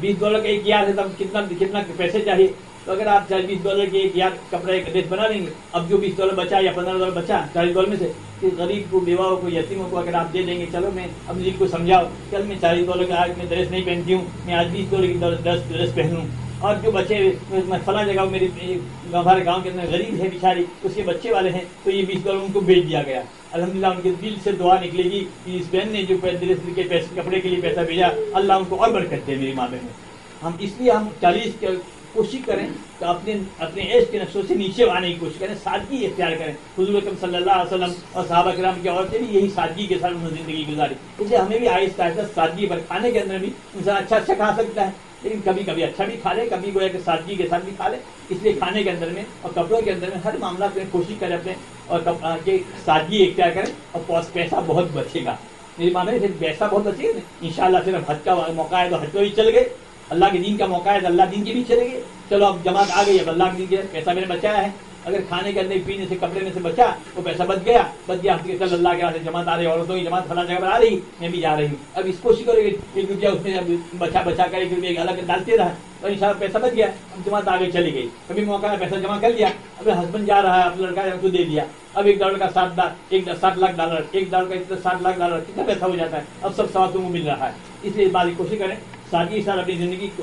$20 کا ایک یار ہے تو کتنا پیسے چاہیے. تو اگر آپ $20 کے ایک یار کپڑا ایک ڈریس بنا لیں گے، اب جو $20 بچا یا $15 بچا $40 میں سے غریب کو، بیواؤں کو، یتیموں کو اگر آپ دے دیں گے، چلو میں اپنی کو سمجھاؤ چل میں $40 کا آج میں ڈریس نہیں پہنتی ہوں، میں آج $20 کی ڈریس پہنوں. اور جو بچے میں فلاں جگہ میری ہمارے گاؤں کے اندر غریب ہے بیچاری، اس کے بچے والے ہیں تو یہ $20 ان کو بھیج دیا گیا. الحمدللہ ان کے دل سے دعا نکلے گی کہ اس بہن نے جو ڈریس کے کپڑے کے لیے پیسہ بھیجا، اللہ ان کو اور برکت دے میری ماں بہن. ہم اس لیے ہم 40 کے کوشش کریں کہ اپنے عیش کے نقشوں سے نیچے آنے کی کوشش کریں، سادگی اختیار کریں. حضور اکرم صلی اللہ علیہ وسلم اور صحابہ کرام کی عورتیں بھی یہی سادگی کے ساتھ انہوں نے زندگی گزاری. اس لیے ہمیں بھی آہستہ آہستہ سادگی پر، کھانے کے اندر بھی انسان اچھا کھا سکتا ہے لیکن کبھی کبھی اچھا بھی کھا لے، کبھی گویا کہ سادگی کے ساتھ بھی کھا لے. اس لیے کھانے کے اندر میں اور کپڑوں کے اندر میں ہر معاملات میں کوشش کریں اپنے اور سادگی اختیار کریں. اور پیسہ بہت بچے گا میری ماں میں، پیسہ بہت بچے گا انشاءاللہ. صرف حج کا موقع ہے تو حج کو بھی چل گئے، اللہ کے دین کا موقع ہے تو اللہ دین کے بھی چلے گئے. چلو اب جماعت آ گئی، اب اللہ کے دین کے پیسہ میں نے بچایا ہے. اگر کھانے کے اندر پینے سے کپڑے میں سے بچا وہ پیسہ بچ گیا چل اللہ کے راستے جماعت آ رہی ہے، عورتوں کی جماعت فلاں جگہ پر آ رہی، میں بھی جا رہی ہوں. اب اس کوشش کرو کہ $1 اس میں بچا کر ایک الگ ڈالتے رہا تو انشاءاللہ پیسہ بچ گیا. اب جماعت آگے چلی گئی، کبھی موقع ہے پیسہ جمع کر لیا، اب ہسبینڈ جا رہا ہے، اب لڑکا ہے تو دے دیا. اب $1 کا $7 لاکھ $1 کا $7 لاکھ کتنا پیسہ ہو جاتا ہے. اب سب سواتوں کو مل رہا ہے. اس لیے اس بات کی کوشش کریں سادگی کے ساتھ اپنی زندگی کو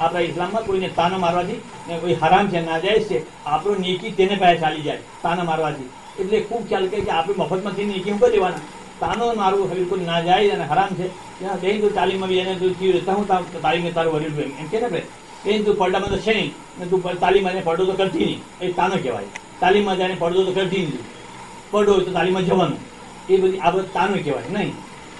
આપણા ઇસ્લામમાં કોઈને તાના મારવાથી કોઈ હરામ છે, નાજાયઝ છે, આપણો નેકી તેને પાસે ચાલી જાય તાના મારવાથી। એટલે ખૂબ ખ્યાલ કરે કે આપણે મફતમાંથી નેકી હું કરી દેવાના, તાનો મારવું બિલકુલ નાજાયઝ અને હરામ છે। ત્યાં બેન તું તાલીમમાં બી એને તું રહેતા હું તાલીમને તારું વરેલું એમ કે ને આપણે બેન તું પડદામાં તો છે નહીં ને તું તાલીમમાં જઈને પડો તો કરતી નહીં, એ તાનો કહેવાય। તાલીમમાં જઈને પડદો તો કરતી નહીં, પડો હોય તો તાલીમમાં જવાનું, એ બધી આ બધું તાનો કહેવાય નહીં।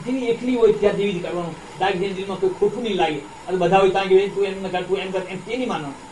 જેવી એકલી હોય ત્યાં જેવી કરવાનું, દાગ જેની દિલમાં કોઈ ખોટું નહીં લાગે અને બધા હોય ત્યાં કે તું એમ ન કર, તું એમ કર, એમ તે નહીં માનવાનું,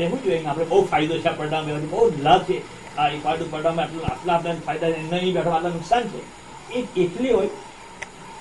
બેસવું જોઈએ, આપણે બહુ ફાયદો છે, પડદામાં બેસવાથી બહુ લાભ છે। પાડું પડવામાં આટલા આપણે ફાયદા નહીં બેઠો આટલા નુકસાન છે. એક એકલી હોય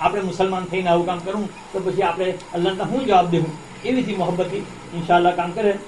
આપણે મુસલમાન થઈને આવું કામ કરું તો પછી આપણે અલ્લાહને હું જવાબ દેવું. એવી થી મોહબ્બતથી ઇન્શાઅલ્લાહ કામ કરે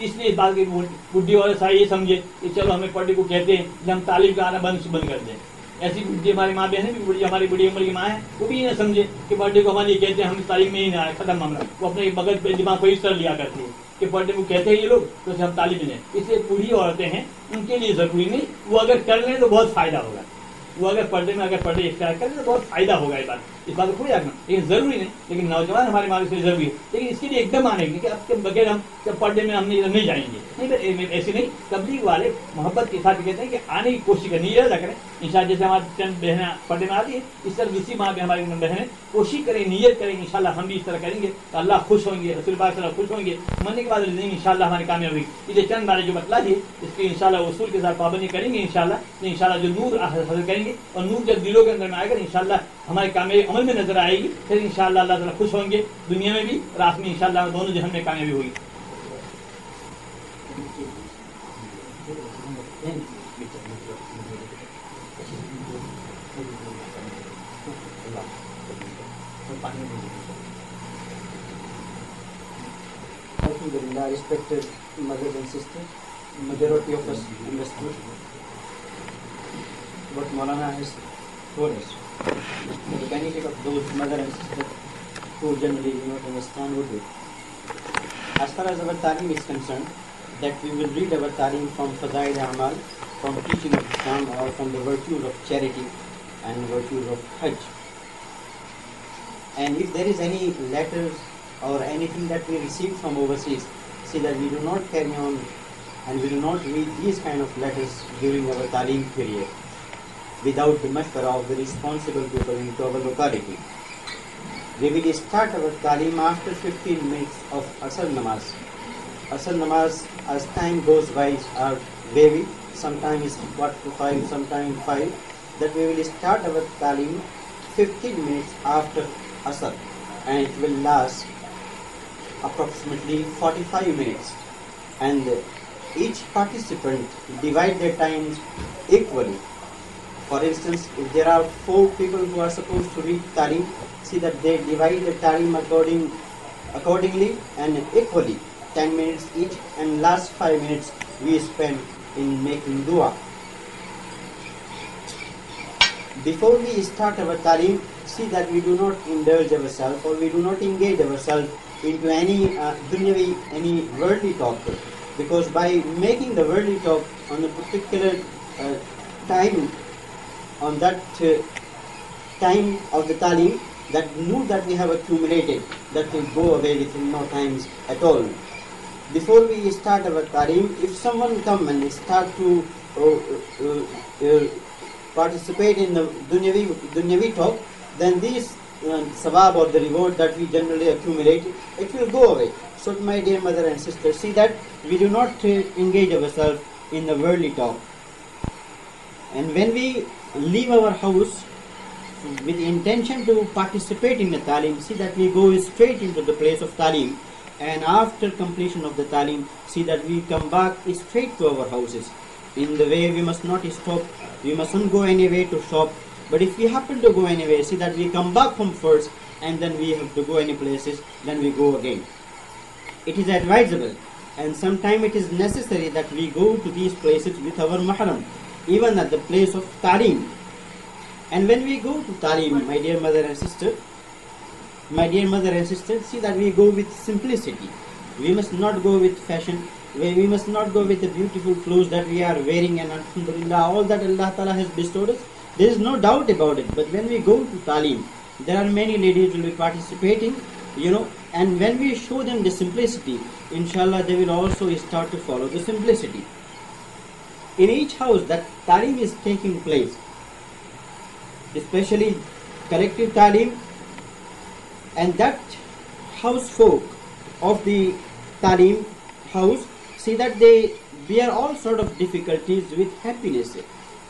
اس لیے اس بات کی بڈھی اور سارے یہ سمجھے کہ چلو ہمیں پڑھنے کو کہتے ہیں کہ ہم تعلیم کا آنا بند کر دیں. ایسی بڈھی ہماری ماں بہنیں بھی بڑی ہماری بڑی عمر کی ماں ہے وہ بھی یہ نہ سمجھے کہ برتھ ڈے کو ہمارے یہ کہتے ہیں ہم تعلیم میں ہی نہ آئے ختم معاملہ. وہ اپنے مغز پہ دماغ کو اس طرح لیا کرتی ہے کہ برتھ ڈے کو کہتے ہیں یہ لوگ تو ہم تعلیم میں. اس لیے بوڑھی عورتیں ہیں ان کے لیے ضروری نہیں, وہ اگر کر لیں تو بہت فائدہ ہوگا. وہ اگر پردے میں اگر پردے اختیار کریں تو بہت فائدہ ہوگا. اس بات کو پوری رکھنا لیکن ضروری نہیں. لیکن نوجوان ہمارے ماں سے ضروری ہے, لیکن اس کے لیے ایک دم آنے گے کہ اب کے بغیر ہم پردے میں ہم نہیں جائیں گے. نہیں ایسے نہیں. تبلیغ والے محبت کے ساتھ کہتے ہیں کہ آنے کی کوشش کریں, یہ نہ کریں انشاءاللہ جیسے ہماری چند بہنیں پردے میں آتی ہیں اس طرح دوسری ماں بھی ہماری بہنیں کوشش کریں, نیت کریں انشاءاللہ ہم بھی اس طرح کریں گے تو اللہ خوش ہوں گے, رسول پاک صلی اللہ علیہ وسلم خوش ہوں گے. مرنے کے بعد زندگی انشاءاللہ ہماری کامیابی ہوگی. یہ چند بارے جو بتلا دیے اس کی انشاءاللہ اصول کے ساتھ پابندی کریں گے انشاءاللہ تو انشاءاللہ جو نور حاصل کریں گے اور نور جب دلوں کے اندر میں آئے گا انشاءاللہ ہماری کامیابی عمل میں نظر آئے گی. پھر انشاءاللہ اللہ تعالیٰ خوش ہوں گے دنیا میں بھی اور آخرت میں انشاءاللہ دونوں جہان میں کامیابی ہوگی. Alhamdulillah, respected mothers and sisters, majority of us understood what Maulana has told us. The benefit of those mothers and sisters who generally do not understand Urdu. As far as our Talim is concerned, that we will read our Talim from Fadail Amal, from teaching of Islam or from the virtues of charity and virtues of Hajj. And if there is any letters or anything that we receive from overseas, see that we do not carry on and we do not read these kind of letters during our Talim period without the mashwara of the responsible people in our locality. We will start our Talim after 15 minutes of Asr Namaz. Asr Namaz, as time goes by, are vary. Sometimes 4 to 5, sometimes 5. That we will start our Talim 15 minutes after Asr, and it will last approximately 45 minutes. And each participant divide their times equally. For instance, if there are 4 people who are supposed to read Talim, see that they divide the Talim accordingly and equally, 10 minutes each, and last 5 minutes we spend in making dua. Before we start our Talim, see that we do not indulge ourselves or we do not engage ourselves into any dunyavi, any worldly talk, because by making the worldly talk on a particular time, on that time of the Talim, that nur that we have accumulated, that will go away within no times at all. Before we start our Talim, if someone come and start to participate in the dunyavi talk, then these sawab or the reward that we generally accumulate, it will go away. So my dear mother and sister, see that we do not engage ourselves in the worldly talk. And when we leave our house with the intention to participate in the Talim, see that we go straight into the place of Talim, and after completion of the Talim, see that we come back straight to our houses. In the way we must not stop, we mustn't go anywhere to shop, but if we happen to go anywhere, see that we come back home first and then we have to go any places, then we go again. It is advisable and sometimes it is necessary that we go to these places with our mahram, even at the place of Talim. And when we go to Talim, my dear mother and sister, see that we go with simplicity. We must not go with fashion. We must not go with the beautiful clothes that we are wearing, and alhamdulillah, all that Allah Ta'ala has bestowed us. There is no doubt about it. But when we go to Talim, there are many ladies who will be participating, and when we show them the simplicity, inshallah, they will also start to follow the simplicity. In each house that Talim is taking place, especially collective Talim, and that house folk of the Talim house, see that they bear all sort of difficulties with happiness.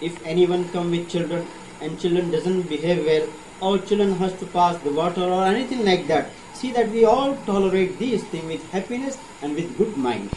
If anyone come with children and children doesn't behave well, or children has to pass the water or anything like that, see that we all tolerate these things with happiness and with good mind.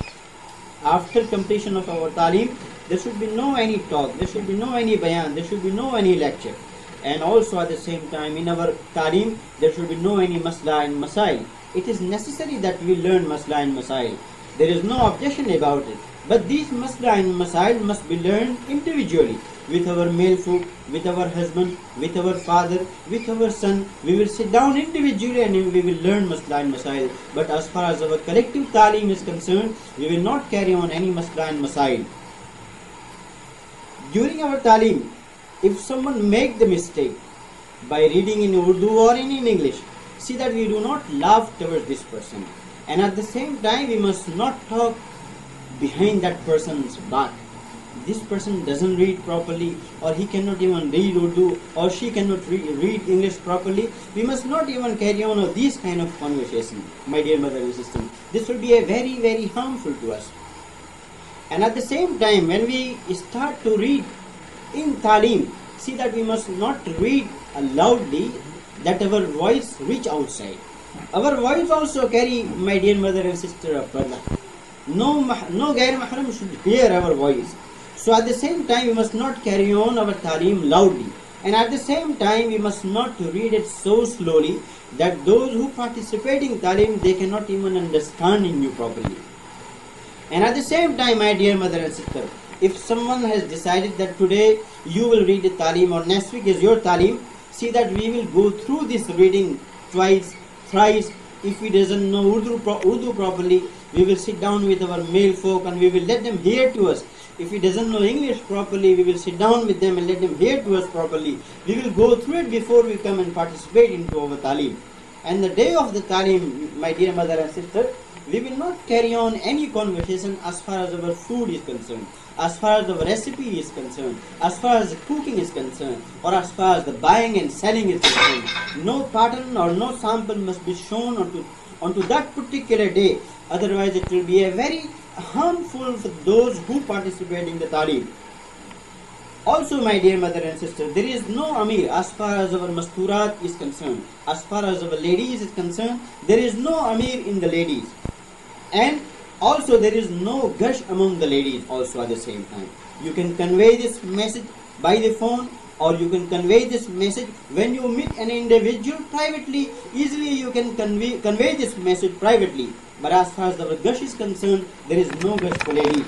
After completion of our Talim, there should be no any talk, there should be no any bayan, there should be no any lecture. And also at the same time in our Talim, there should be no any masla and masail. It is necessary that we learn masla and masail. There is no objection about it. But these masla and masail must be learned individually with our male folk, with our husband, with our father, with our son. We will sit down individually and we will learn masla and masail. But as far as our collective talim is concerned, we will not carry on any masla and masail. During our talim, if someone make the mistake by reading in Urdu or in English, see that we do not laugh towards this person. And at the same time, we must not talk behind that person's back. This person doesn't read properly, or he cannot even read Urdu, or she cannot read English properly. We must not even carry on these kind of conversation, my dear mother and sister. This will be a very, very harmful to us. And at the same time, when we start to read in talim, see that we must not read loudly, that our voice reach outside. Our voice also carry, my dear mother and sister of brother. No gair mahram should hear our voice. So at the same time, we must not carry on our talim loudly. And at the same time, we must not read it so slowly that those who participate in talim, they cannot even understand you properly. And at the same time, my dear mother and sister, if someone has decided that today you will read the talim or next week is your talim, see that we will go through this reading twice, thrice. If he doesn't know Urdu properly, we will sit down with our male folk and we will let them hear to us. If he doesn't know English properly, we will sit down with them and let them hear to us properly. We will go through it before we come and participate into our talim. And the day of the talim, my dear mother and sister, we will not carry on any conversation as far as our food is concerned, as far as our recipe is concerned, as far as the cooking is concerned, or as far as the buying and selling is concerned. No pattern or no sample must be shown onto that particular day. Otherwise, it will be a very harmful for those who participate in the talim. Also, my dear mother and sister, there is no amir as far as our masturat is concerned. As far as our ladies is concerned, there is no amir in the ladies. And also there is no gush among the ladies also at the same time. You can convey this message by the phone, or you can convey this message when you meet an individual privately. Easily you can convey this message privately. But as far as our gush is concerned, there is no gush for ladies.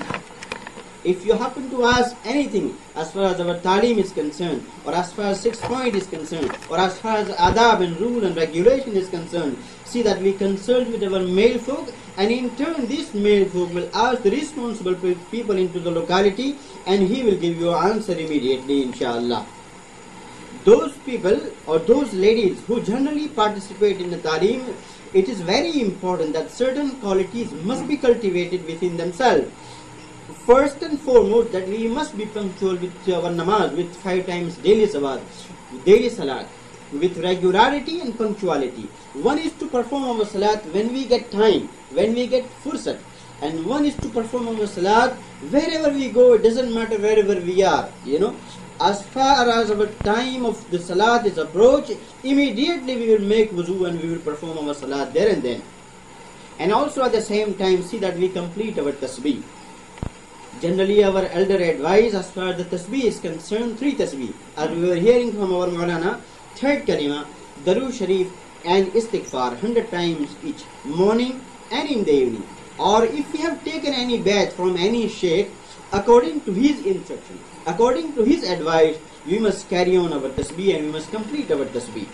If you happen to ask anything as far as our talim is concerned, or as far as 6 point is concerned, or as far as adab and rule and regulation is concerned, see that we consult with our male folk, and in turn this male folk will ask the responsible people into the locality, and he will give you an answer immediately, inshallah. Those people or those ladies who generally participate in the talim, it is very important that certain qualities must be cultivated within themselves. First and foremost, that we must be punctual with our namaz, with 5 times daily salat, with regularity and punctuality. One is to perform our salat when we get time, when we get fursat, and one is to perform our salat wherever we go. It doesn't matter wherever we are, As far as our time of the salat is approached, immediately we will make wuzu and we will perform our salat there and then. And also at the same time, see that we complete our tasbih. Generally, our elder advise as far as the tasbih is concerned, 3 tasbih. As we were hearing from our Maulana, 3rd kalima, Darood Sharif and Istighfar 100 times each, morning and in the evening. Or if we have taken any bath from any sheikh, according to his instruction, according to his advice, we must carry on our tasbih and we must complete our tasbih.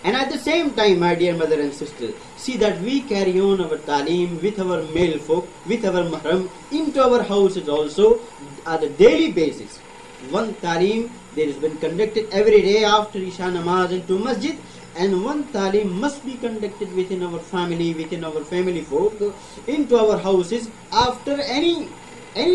And at the same time, my dear mother and sister, see that we carry on our talim with our male folk, with our mahram, into our houses also on a daily basis. One talim there has been conducted every day after Isha Namaz into masjid, and one talim must be conducted within our family folk, into our houses after any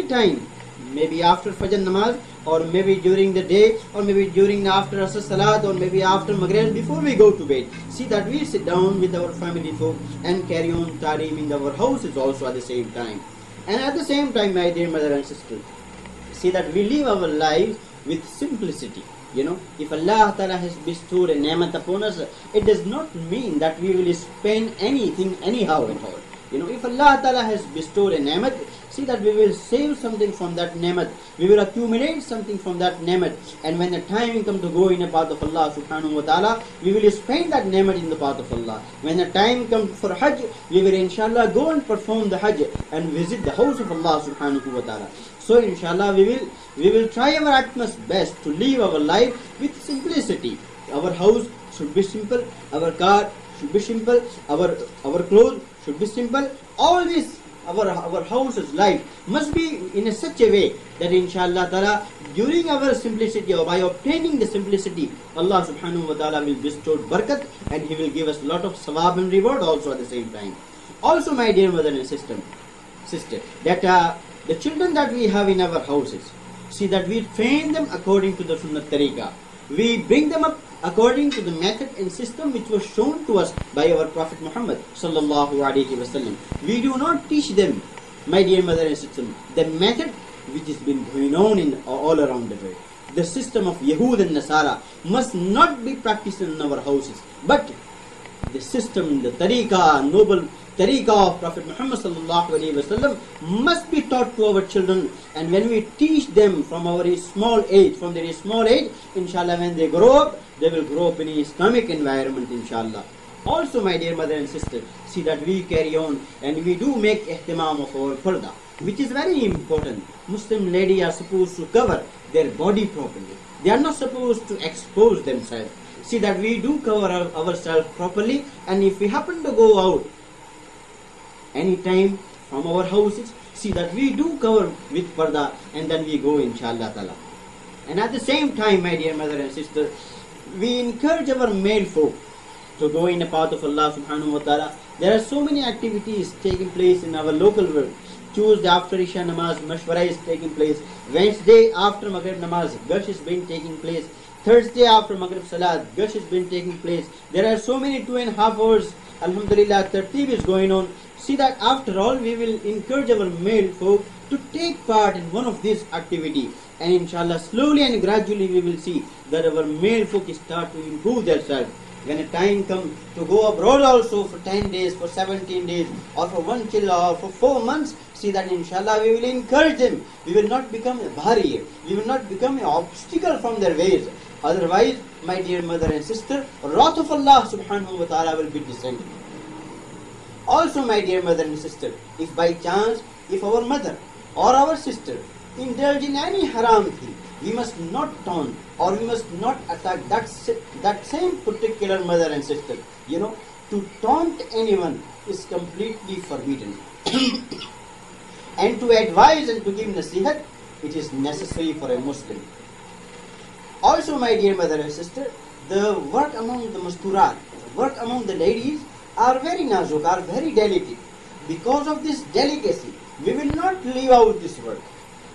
time, maybe after Fajr Namaz, or maybe during the day, or maybe during after Asr Salat, or maybe after Maghrib before we go to bed. See that we sit down with our family folk and carry on talim in our houses also at the same time. And at the same time, my dear mother and sister, see that we live our lives with simplicity. If Allah Ta'ala has bestowed a ni'mat upon us, it does not mean that we will spend anything anyhow at all. If Allah Ta'ala has bestowed a ni'mat, see that we will save something from that ni'mat, we will accumulate something from that ni'mat, and when the time comes to go in the path of Allah subhanahu wa ta'ala, we will spend that ni'mat in the path of Allah. When the time comes for Hajj, we will inshallah go and perform the Hajj and visit the house of Allah subhanahu wa ta'ala. So inshallah we will try our utmost best to live our life with simplicity. Our house should be simple, our car should be simple, our clothes should be simple. All this, our house's life must be in such a way that inshallah ta'ala, during our simplicity or by obtaining the simplicity, Allah subhanahu wa ta'ala will bestow barakat, and He will give us a lot of sawab and reward also at the same time. Also, my dear mother and sister, that the children that we have in our houses, see that we train them according to the sunnah tariqah. We bring them up according to the method and system which was shown to us by our Prophet Muhammad sallallahu alaihi wasallam. We do not teach them, my dear mother and sister, the method which has been going on in all around the world. The system of Yahud and Nasara must not be practiced in our houses, but the system, the tariqah, noble tariqah of Prophet Muhammad sallallahu alaihi wasallam must be taught to our children. And when we teach them from their small age, inshallah, when they grow up, they will grow up in an Islamic environment, inshallah. Also, my dear mother and sister, see that we carry on and we do make ihtimam of our parda, which is very important. Muslim ladies are supposed to cover their body properly. They are not supposed to expose themselves. See that we do cover ourselves properly, and if we happen to go out anytime from our houses, see that we do cover with parda, and then we go inshallah ta'ala. And at the same time, my dear mother and sister, we encourage our male folk to go in the path of Allah subhanahu wa ta'ala. There are so many activities taking place in our local world. Tuesday after Isha Namaz, Mashwara is taking place. Wednesday after Maghrib Namaz, Gush is being taking place. Thursday after Maghrib Salat, Gush has been taking place. There are so many 2.5 hours, alhamdulillah, Tartib is going on. See that after all, we will encourage our male folk to take part in one of these activities. And inshallah, slowly and gradually we will see that our male folk start to improve themselves. When a time comes to go abroad also for 10 days, for 17 days, or for 1 chilla, or for 4 months, see that inshallah we will encourage them. We will not become a barrier. We will not become an obstacle from their ways. Otherwise, my dear mother and sister, wrath of Allah subhanahu wa ta'ala will be descended. Also, my dear mother and sister, if by chance, if our mother or our sister indulge in any haram thing, we must not taunt or we must not attack that same particular mother and sister. To taunt anyone is completely forbidden. And to advise and to give nasihat, it is necessary for a Muslim. Also, my dear mother and sister, the work among the masturat, work among the ladies are very nazuk, are very delicate. Because of this delicacy, we will not leave out this work.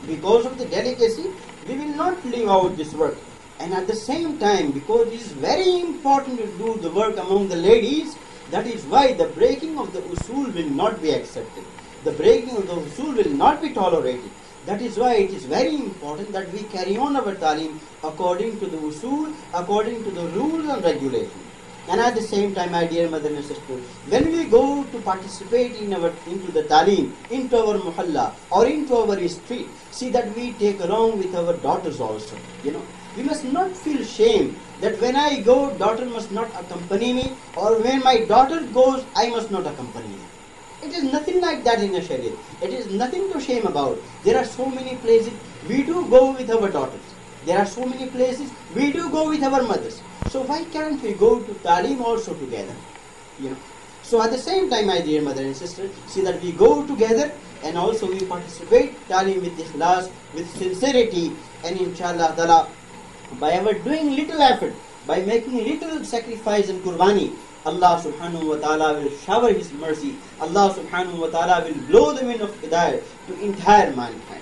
Because of the delicacy, we will not leave out this work. And at the same time, because it is very important to do the work among the ladies, that is why the breaking of the usul will not be accepted. The breaking of the usul will not be tolerated. That is why it is very important that we carry on our talim according to the usul, according to the rules and regulations. And at the same time, my dear mother and sister, when we go to participate into the talim, into our muhalla or into our street, see that we take along with our daughters also. We must not feel shame that when I go, daughter must not accompany me, or when my daughter goes, I must not accompany her. It is nothing like that in the Sharia. It is nothing to shame about. There are so many places we do go with our daughters. There are so many places we do go with our mothers. So why can't we go to talim also together? So at the same time, my dear mother and sister, see that we go together and also we participate talim with ikhlas, with sincerity, and inshallah ta'ala, by our doing little effort, by making little sacrifice and qurbani, Allah subhanahu wa ta'ala will shower His mercy. Allah subhanahu wa ta'ala will blow the wind of hidayah to entire mankind.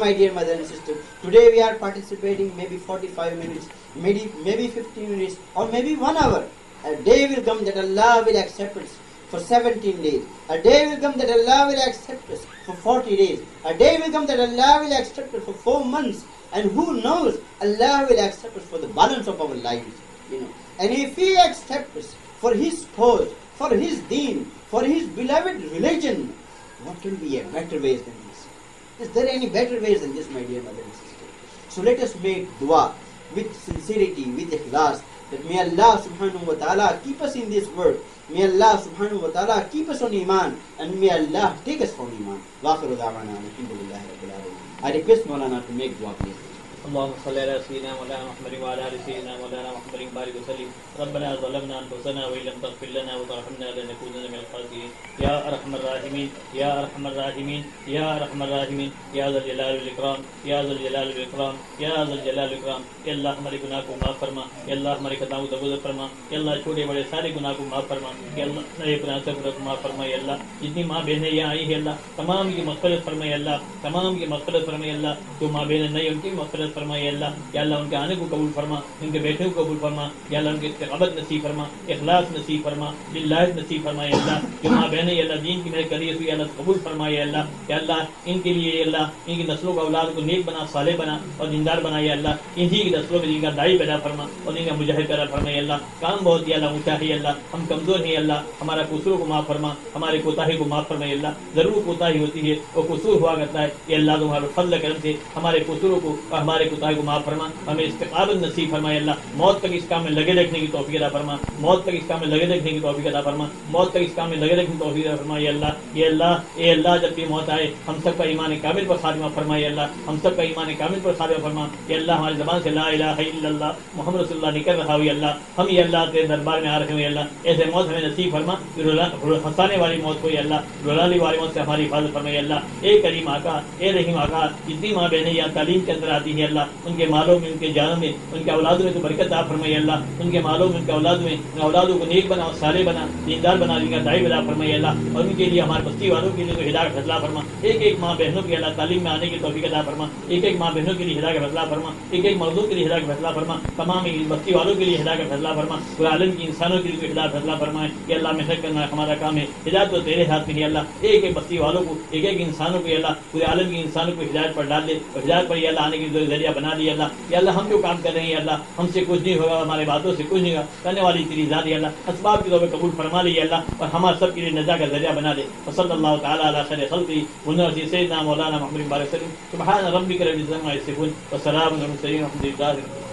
My dear mother and sister, today we are participating maybe 45 minutes, maybe 15 minutes, or maybe 1 hour. A day will come that Allah will accept us for 17 days. A day will come that Allah will accept us for 40 days. A day will come that Allah will accept us for 4 months. And who knows, Allah will accept us for the balance of our lives. And if He accepts us for His cause, for His deen, for His beloved religion, what can be a better way than this? Is there any better ways than this, my dear mother and sister? So let us make dua with sincerity, with ikhlas, that may Allah subhanahu wa ta'ala keep us in this work. May Allah subhanahu wa ta'ala keep us on Iman, and may Allah take us from Iman. Wa akhiru da'wana alhamdulillahi rabbil alamin. I request Maulana to make dua, please. اللهم صل على سيدنا مولانا محمد وعلى ال سيدنا مولانا محمد وبارك وسلم. ربنا ظلمنا انفسنا وان لم تغفر لنا وترحمنا لنكونن من الخاسرين. يا ارحم الراحمين يا ارحم الراحمين يا ارحم الراحمين يا ذا الجلال والاکرام یا ذا الجلال والاکرام یا ذا الجلال والاکرام. یا اللہ ہمارے گناہ کو معاف فرما. یا اللہ ہمارے خطاؤں کو درگزر فرما. یا اللہ چھوٹے بڑے سارے گناہ کو معاف فرما. یا اللہ نئے گناہ سے معاف فرما. یا اللہ جتنی ماں بہنیں یہاں آئی ہیں اللہ تمام کی مغفرت فرما. یا اللہ تمام کی مغفرت فرما. یا اللہ جو ماں بہنیں نہیں ان کی مغفرت فرما. یا اللہ یا اللہ ان کے آنے کو قبول فرما, ان کے بیٹھنے کو قبول فرما. یا اللہ ان کے استقامت نصیب فرما, اخلاص نصیب فرما, للہ نصیب فرما. یا اللہ جو ماں بہنیں یا اللہ دین کی محنت کری ہے یا اللہ قبول فرما. یا اللہ یا اللہ ان کے لیے یا اللہ ان کی نسلوں کا اولاد کو نیک بنا, صالح بنا اور دیندار بنا. یا اللہ انہی کی نسلوں کے جن کا داعی پیدا فرما اور ان کا مجاہد پیدا فرما. یا اللہ کام بہت یا اللہ اونچا ہے. یا اللہ ہم کمزور ہیں. یا اللہ ہمارا قصور کو معاف فرما, ہمارے کوتاہی کو معاف فرما. یا اللہ ضرور کوتاہی ہوتی ہے اور قصور ہوا کرتا ہے. یا اللہ تمہارے فضل کرم سے ہمارے قصوروں کو اور ہمارے کوتاہی کو معاف فرما. ہمیں استقامت نصیب فرما. یا اللہ موت تک اس کام میں لگے رکھنے کی توفیق عطا فرما. موت تک اس کام میں لگے رکھنے کی توفیق عطا فرما. موت تک اس کام میں لگے رکھنے کی توفیق عطا فرما. یا اللہ اے اللہ جب بھی موت آئے ہم سب کا ایمان کامل پر خاتمہ فرما. یا اللہ ہم سب کا ایمان کامل پر خاتمہ فرما. یا اللہ ہماری زبان سے لا الہ الا اللہ محمد رسول اللہ نکل رہا ہو. یا اللہ ہم یہ اللہ تیرے دربار میں آ رہے ہوں. یا اللہ ایسے موت ہمیں نصیب فرما ہنسانے والی موت کو. یا اللہ رلانے والی موت سے ہماری حفاظت فرما. یا اللہ اے کریم آقا اے رحیم آقا جتنی ماں بہنیں یا تعلیم کے اندر آتی ہیں اللہ ان کے مالوں میں ان کے جانوں میں ان کے اولادوں میں تو برکت عطا فرما. یا اللہ ان کے مالوں میں ان کے اولادوں میں ان اولادوں کو نیک بنا اور صالح بنا, دیندار بنا, جن کا داعی عطا فرما. یا اللہ اور ان کے لیے ہمارے بستی والوں کے لیے تو ہدایت فیصلہ فرما. ایک ایک ماں بہنوں کی اللہ تعلیم میں آنے کی توفیق عطا فرما. ایک ایک ماں بہنوں کے لیے ہدایت فیصلہ فرما. ایک ایک مردوں کے لیے ہدایت فیصلہ فرما. تمام بستی والوں کے لیے ہدایت فیصلہ فرما. پورے عالم کی انسانوں کے لیے ہدایت فیصلہ فرمائے. یا اللہ محنت کرنا ہمارا کام ہے. ہدایت تو تیرے ہاتھ میں ہے. اللہ ایک ایک بستی والوں کو ایک ایک انسانوں کو یا اللہ پورے عالم کی انسانوں کو ہدایت پر ڈال دے اور ہدایت پر یا اللہ آنے کی ذریعہ بنا دی. یا اللہ ہم جو کام کر رہے ہیں یا اللہ ہم سے کچھ نہیں ہوگا, ہمارے باتوں سے کچھ نہیں ہوگا, کرنے والی تیری ذات. یا اللہ اسباب کے طور پر قبول فرما لی. یا اللہ اور ہمارے سب کے لیے نجات کا ذریعہ بنا دے. وصلی اللہ تعالی علی خیر خلقہ محمد سیدنا مولانا محمد بارک وسلم. سبحان ربک رب العزۃ عما یصفون وسلام علی المرسلین والحمد للہ.